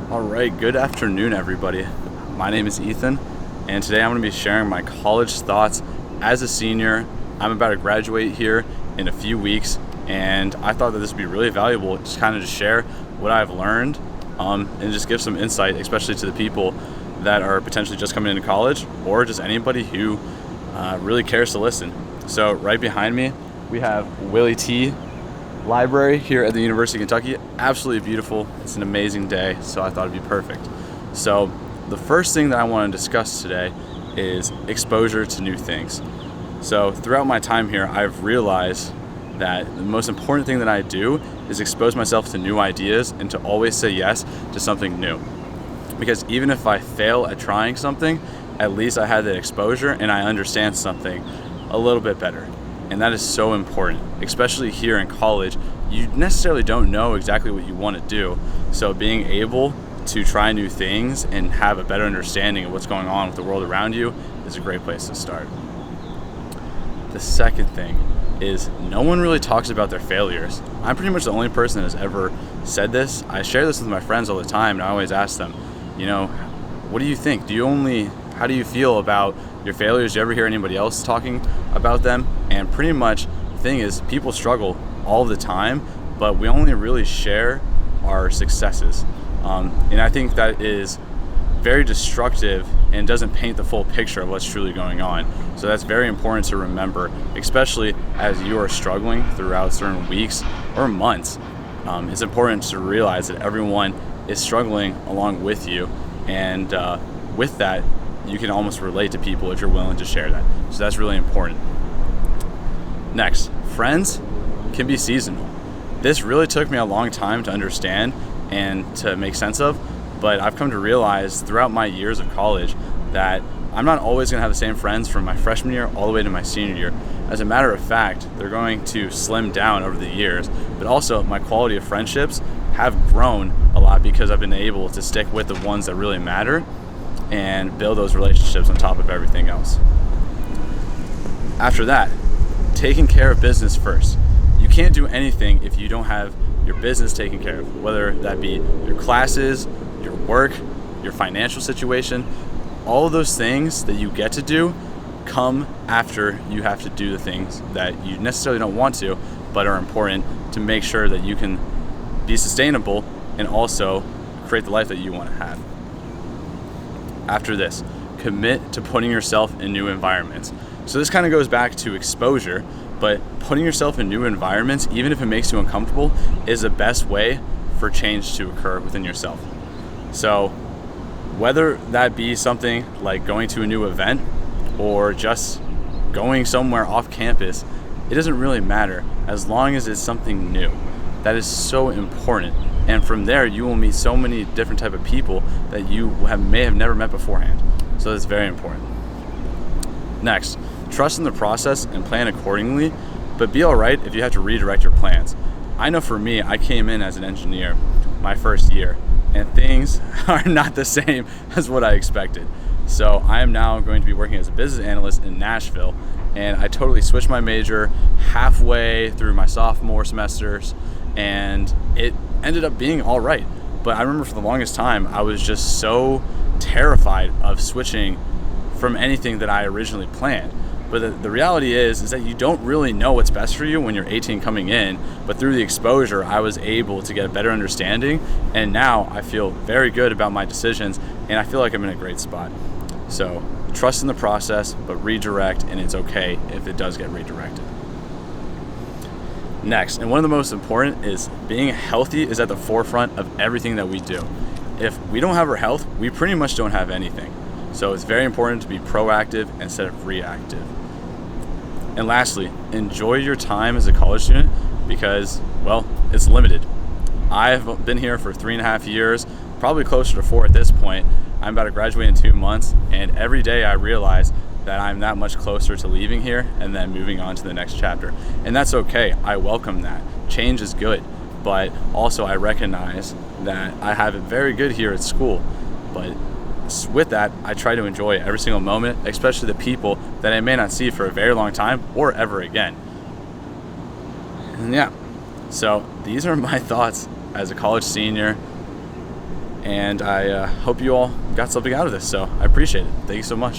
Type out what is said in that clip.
All right, good afternoon, everybody. My name is Ethan, and today I'm going to be sharing my college thoughts as a senior. I'm about to graduate here in a few weeks, and I thought that this would be really valuable, just kind of to share what I've learned and just give some insight, especially to the people that are potentially just coming into college or just anybody who really cares to listen. So right behind me, we have Willie T. Library here at the University of Kentucky. Absolutely beautiful. It's an amazing day, so I thought it'd be perfect. So the first thing that I want to discuss today is exposure to new things. So throughout my time here, I've realized that the most important thing that I do is expose myself to new ideas and to always say yes to something new. Because even if I fail at trying something, at least I had that exposure and I understand something a little bit better. And that is so important, especially here in college. You necessarily don't know exactly what you want to do. So being able to try new things and have a better understanding of what's going on with the world around you is a great place to start. The second thing is no one really talks about their failures. I'm pretty much the only person that has ever said this. I share this with my friends all the time, and I always ask them, what do you think? How do you feel about your failures? Do you ever hear anybody else talking about them? And pretty much the thing is, people struggle all the time, but we only really share our successes. And I think that is very destructive and doesn't paint the full picture of what's truly going on. So that's very important to remember, especially as you are struggling throughout certain weeks or months. It's important to realize that everyone is struggling along with you, and with that, you can almost relate to people if you're willing to share that. So that's really important. Next, friends can be seasonal. This really took me a long time to understand and to make sense of, but I've come to realize throughout my years of college that I'm not always going to have the same friends from my freshman year all the way to my senior year. As a matter of fact, they're going to slim down over the years, but also my quality of friendships have grown a lot because I've been able to stick with the ones that really matter and build those relationships on top of everything else. After that, taking care of business first. You can't do anything if you don't have your business taken care of, whether that be your classes, your work, your financial situation. All of those things that you get to do come after you have to do the things that you necessarily don't want to, but are important to make sure that you can be sustainable and also create the life that you want to have. After this, commit to putting yourself in new environments. So this kind of goes back to exposure, but putting yourself in new environments, even if it makes you uncomfortable, is the best way for change to occur within yourself. So whether that be something like going to a new event or just going somewhere off campus, it doesn't really matter as long as it's something new. That is so important. And from there, you will meet so many different type of people that you may have never met beforehand. So that's very important. Next, trust in the process and plan accordingly, but be all right if you have to redirect your plans. I know for me, I came in as an engineer my first year, and things are not the same as what I expected. So I am now going to be working as a business analyst in Nashville, and I totally switched my major halfway through my sophomore semesters, and it ended up being all right. But I remember for the longest time, I was just so terrified of switching from anything that I originally planned. But the reality is that you don't really know what's best for you when you're 18 coming in, but through the exposure, I was able to get a better understanding, and now I feel very good about my decisions, and I feel like I'm in a great spot. So trust in the process, but redirect, and it's okay if it does get redirected. Next, and one of the most important, is being healthy is at the forefront of everything that we do. If we don't have our health, we pretty much don't have anything. So it's very important to be proactive instead of reactive. And lastly, enjoy your time as a college student because, well, it's limited. I've been here for 3.5 years, probably closer to 4 at this point. I'm about to graduate in 2 months, and every day I realize that I'm that much closer to leaving here and then moving on to the next chapter. And that's okay. I welcome that. Change is good, but also I recognize that I have it very good here at school. But with that, I try to enjoy every single moment, especially the people that I may not see for a very long time or ever again. And yeah, so these are my thoughts as a college senior. and I hope you all got something out of this. So I appreciate it. Thank you so much.